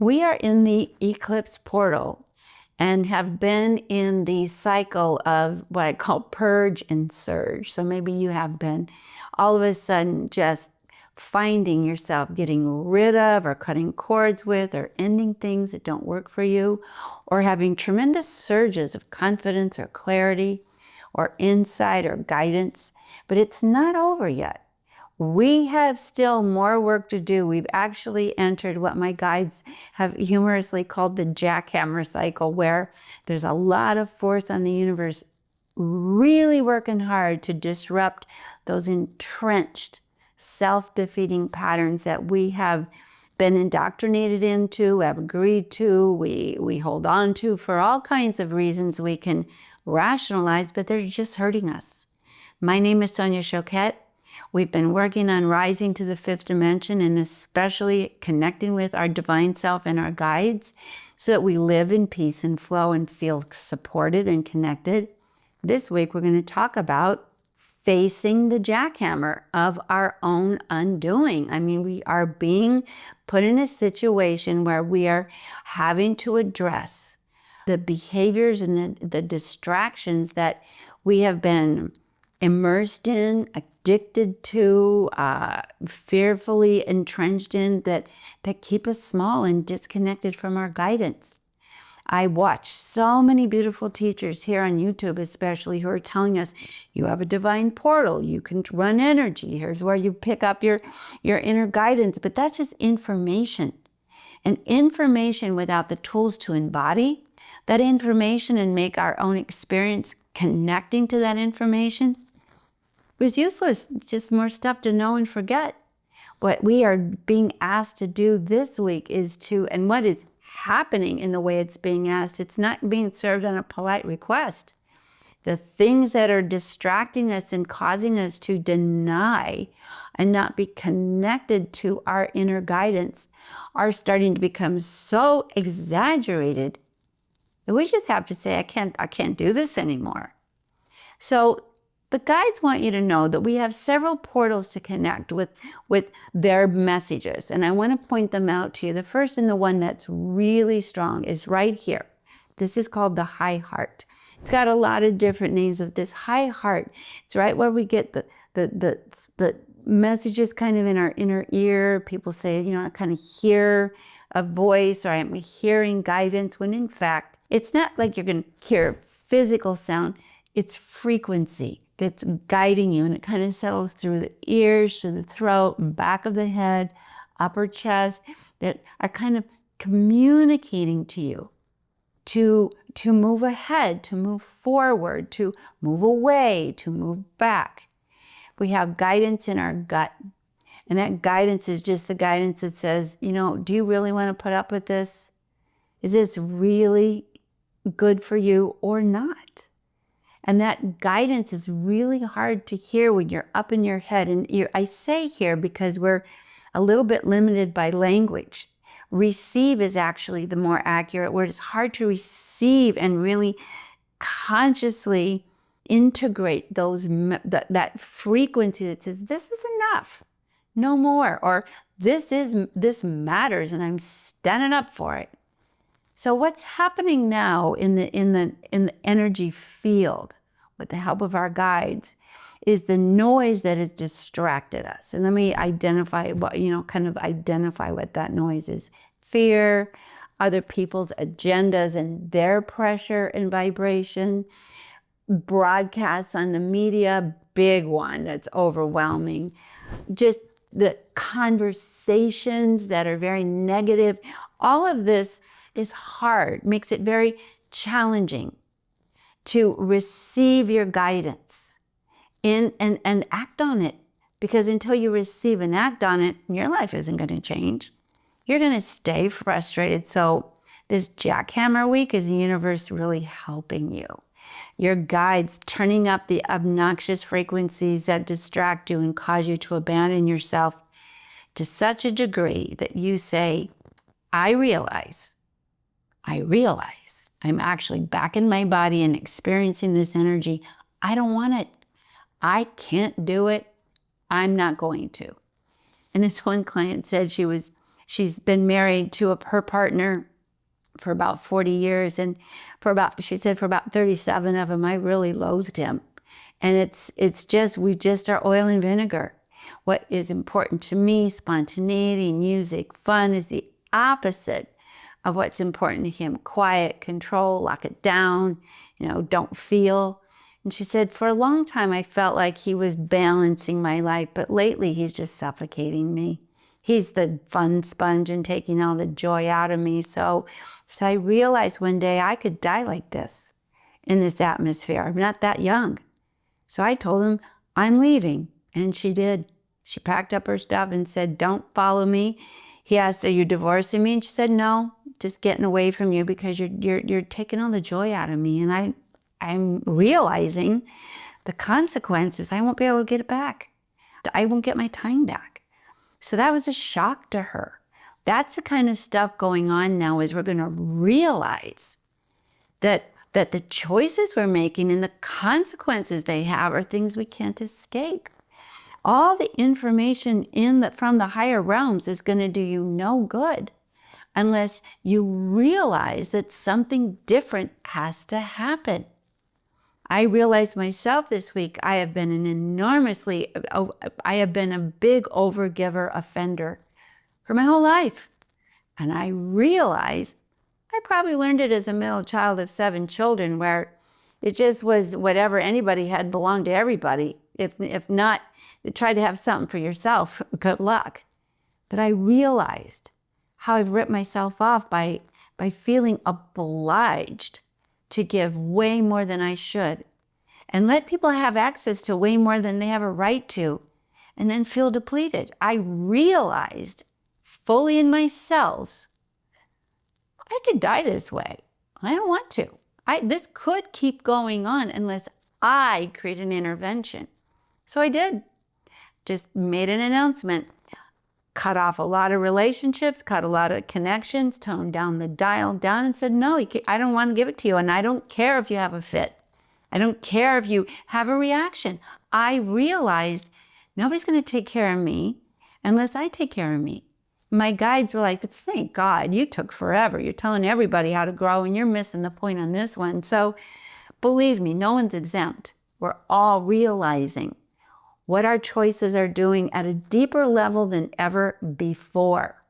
We are in the Eclipse Portal and have been in the cycle of what I call purge and surge. So maybe you have been all of a sudden just finding yourself getting rid of or cutting cords with or ending things that don't work for you, or having tremendous surges of confidence or clarity or insight or guidance. But it's not over yet. We have still more work to do. We've actually entered what my guides have humorously called the jackhammer cycle, where there's a lot of force on the universe really working hard to disrupt those entrenched, self-defeating patterns that we have been indoctrinated into, have agreed to, we hold on to for all kinds of reasons we can rationalize, but they're just hurting us. My name is Sonia Choquette. We've been working on rising to the fifth dimension and especially connecting with our divine self and our guides so that we live in peace and flow and feel supported and connected. This week, we're going to talk about facing the jackhammer of our own undoing. I mean, we are being put in a situation where we are having to address the behaviors and the distractions that we have been immersed in, addicted to, fearfully entrenched in, that keep us small and disconnected from our guidance. I watch so many beautiful teachers here on YouTube especially who are telling us, you have a divine portal, you can run energy, here's where you pick up your inner guidance. But that's just information. And information without the tools to embody that information and make our own experience connecting to that information was useless. It's just more stuff to know and forget. What we are being asked to do this week is to, and what is happening in the way it's being asked, it's not being served on a polite request. The things that are distracting us and causing us to deny and not be connected to our inner guidance are starting to become so exaggerated that we just have to say, I can't do this anymore. So the guides want you to know that we have several portals to connect with their messages. And I want to point them out to you. The first and the one that's really strong is right here. This is called the high heart. It's got a lot of different names of this high heart. It's right where we get the messages kind of in our inner ear. People say, I kind of hear a voice, or I'm hearing guidance, when in fact, it's not like you're going to hear physical sound. It's frequency that's guiding you, and it kind of settles through the ears, through the throat, back of the head, upper chest, that are kind of communicating to you to move ahead, to move forward, to move away, to move back. We have guidance in our gut, and that guidance is just the guidance that says, do you really want to put up with this? Is this really good for you or not? And that guidance is really hard to hear when you're up in your head. And I say here because we're a little bit limited by language. Receive is actually the more accurate word. It's hard to receive and really consciously integrate that frequency that says, this is enough, no more, or this matters and I'm standing up for it. So what's happening now in the energy field with the help of our guides is the noise that has distracted us. And let me identify what that noise is. Fear, other people's agendas and their pressure and vibration, broadcasts on the media, big one that's overwhelming. Just the conversations that are very negative. All of this is hard, makes it very challenging to receive your guidance and act on it. Because until you receive and act on it, your life isn't going to change. You're going to stay frustrated. So this jackhammer week is the universe really helping you. Your guides turning up the obnoxious frequencies that distract you and cause you to abandon yourself to such a degree that you say, I realize I'm actually back in my body and experiencing this energy. I don't want it. I can't do it. I'm not going to. And this one client said she was She's been married to her partner for about 40 years. And she said for about 37 of them, I really loathed him. And we just are oil and vinegar. What is important to me, spontaneity, music, fun, is the opposite of what's important to him. Quiet, control, lock it down, don't feel. And she said, for a long time, I felt like he was balancing my life, but lately he's just suffocating me. He's the fun sponge and taking all the joy out of me. So I realized one day I could die like this, in this atmosphere. I'm not that young. So I told him, I'm leaving. And she did. She packed up her stuff and said, don't follow me. He asked, are you divorcing me? And she said, no, just getting away from you because you're taking all the joy out of me. And I'm realizing the consequences. I won't be able to get it back. I won't get my time back. So that was a shock to her. That's the kind of stuff going on now, is we're going to realize that the choices we're making and the consequences they have are things we can't escape. All the information from the higher realms is going to do you no good unless you realize that something different has to happen. I realized myself this week, I have been a big overgiver offender for my whole life. And I realized I probably learned it as a middle child of 7 children, where it just was whatever anybody had belonged to everybody. If not, you try to have something for yourself. Good luck. But I realized how I've ripped myself off by feeling obliged to give way more than I should, and let people have access to way more than they have a right to, and then feel depleted. I realized fully in my cells, I could die this way. I don't want to. This could keep going on unless I create an intervention. So I did. Just made an announcement. Cut off a lot of relationships, cut a lot of connections, toned down the dial down, and said, no, I don't want to give it to you. And I don't care if you have a fit. I don't care if you have a reaction. I realized nobody's going to take care of me unless I take care of me. My guides were like, thank God, you took forever. You're telling everybody how to grow and you're missing the point on this one. So believe me, no one's exempt. We're all realizing what our choices are doing at a deeper level than ever before.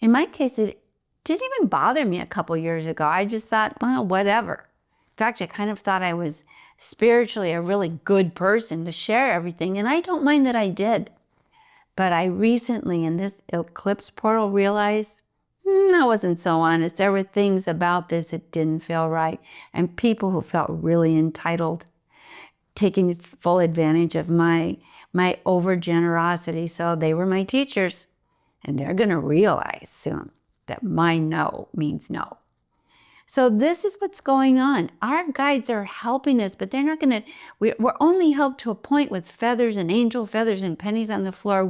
In my case, it didn't even bother me a couple years ago. I just thought, well, whatever. In fact, I kind of thought I was spiritually a really good person to share everything, and I don't mind that I did. But I recently, in this Eclipse Portal, realized I wasn't so honest. There were things about this that didn't feel right, and people who felt really entitled, taking full advantage of my over generosity. So they were my teachers, and they're going to realize soon that my no means no. So this is what's going on. Our guides are helping us, but they're not going to, we're only helped to a point with feathers and angel feathers and pennies on the floor.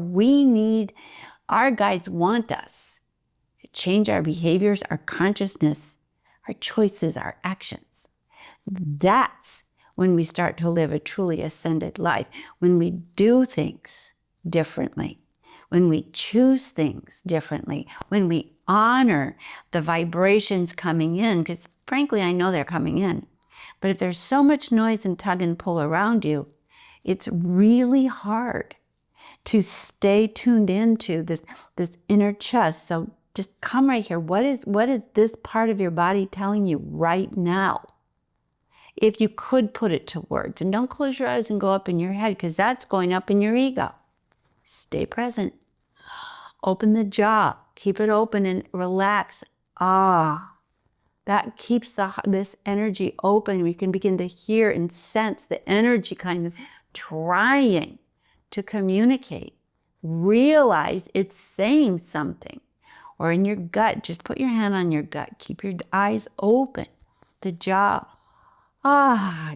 Our guides want us to change our behaviors, our consciousness, our choices, our actions. That's when we start to live a truly ascended life, when we do things differently, when we choose things differently, when we honor the vibrations coming in, because frankly, I know they're coming in. But if there's so much noise and tug and pull around you, it's really hard to stay tuned into this inner chest. So just come right here. What is this part of your body telling you right now? If you could put it to words, and don't close your eyes and go up in your head, because that's going up in your ego. Stay present. Open the jaw. Keep it open and relax. That keeps this energy open. We can begin to hear and sense the energy kind of trying to communicate. Realize it's saying something. Or in your gut, just put your hand on your gut. Keep your eyes open. The jaw.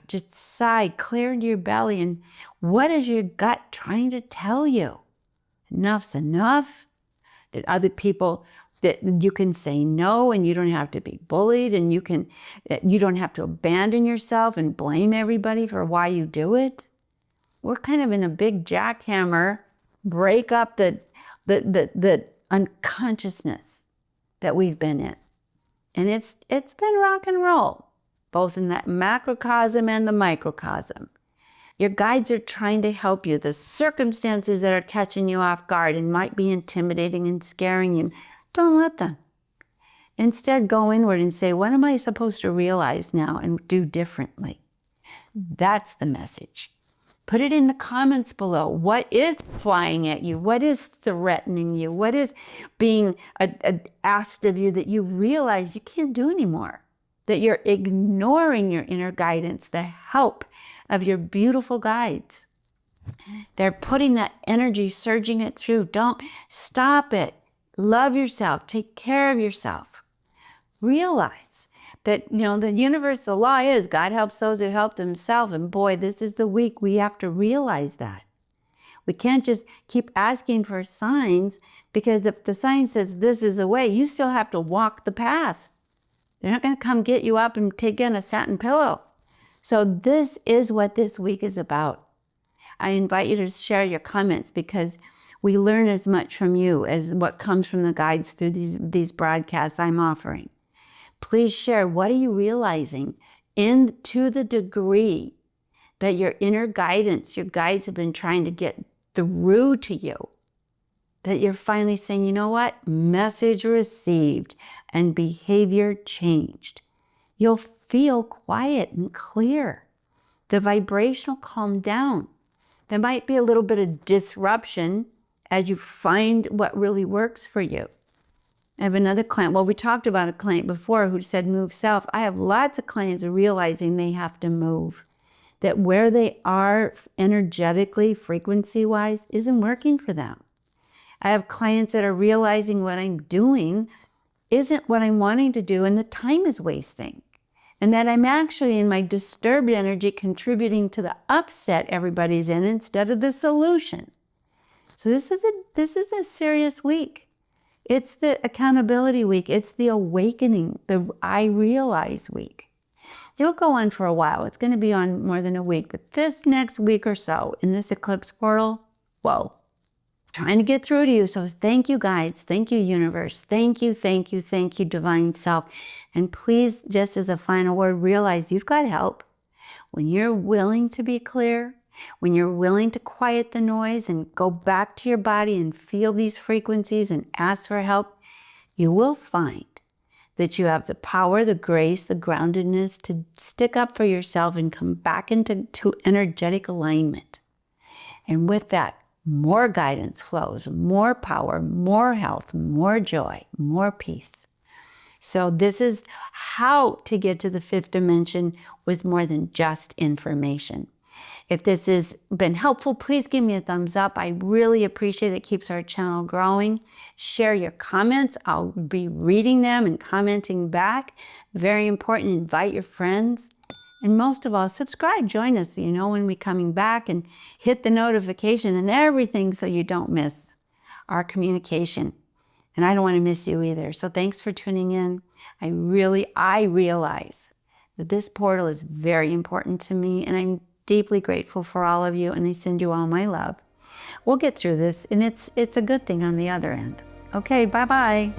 Just sigh, clear into your belly. And what is your gut trying to tell you? Enough's enough. That other people, that you can say no and you don't have to be bullied, and you don't have to abandon yourself and blame everybody for why you do it. We're kind of in a big jackhammer, break up the unconsciousness that we've been in. And it's been rock and roll, both in that macrocosm and the microcosm. Your guides are trying to help you. The circumstances that are catching you off guard and might be intimidating and scaring you, don't let them. Instead, go inward and say, what am I supposed to realize now and do differently? That's the message. Put it in the comments below. What is flying at you? What is threatening you? What is being asked of you that you realize you can't do anymore? That you're ignoring your inner guidance, the help of your beautiful guides. They're putting that energy, surging it through. Don't stop it. Love yourself. Take care of yourself. Realize that, the universe, the law is God helps those who help themselves. And boy, this is the week we have to realize that. We can't just keep asking for signs, because if the sign says this is the way, you still have to walk the path. They're not going to come get you up and take in a satin pillow. So this is what this week is about. I invite you to share your comments, because we learn as much from you as what comes from the guides through these broadcasts I'm offering. Please share, what are you realizing to the degree that your inner guidance, your guides have been trying to get through to you, that you're finally saying, you know what? Message received and behavior changed. You'll feel quiet and clear. The vibration will calm down. There might be a little bit of disruption as you find what really works for you. I have another client. Well, we talked about a client before who said move south. I have lots of clients realizing they have to move, that where they are energetically, frequency-wise, isn't working for them. I have clients that are realizing what I'm doing isn't what I'm wanting to do, and the time is wasting. And that I'm actually, in my disturbed energy, contributing to the upset everybody's in instead of the solution. So this is a serious week. It's the accountability week. It's the awakening, the I realize week. It'll go on for a while. It's going to be on more than a week. But this next week or so in this Eclipse Portal, whoa, trying to get through to you. So thank you, guides. Thank you, universe. Thank you, thank you, thank you, divine self. And please, just as a final word, realize you've got help. When you're willing to be clear, when you're willing to quiet the noise and go back to your body and feel these frequencies and ask for help, you will find that you have the power, the grace, the groundedness to stick up for yourself and come back into energetic alignment. And with that, more guidance flows, more power, more health, more joy, more peace. So this is how to get to the fifth dimension with more than just information. If this has been helpful, please give me a thumbs up. I really appreciate it. It keeps our channel growing. Share your comments. I'll be reading them and commenting back. Very important. Invite your friends. And most of all, subscribe. Join us so you know when we're coming back, and hit the notification and everything so you don't miss our communication. And I don't want to miss you either. So thanks for tuning in. I realize that this portal is very important to me, and I'm deeply grateful for all of you, and I send you all my love. We'll get through this, and it's a good thing on the other end. Okay, bye-bye.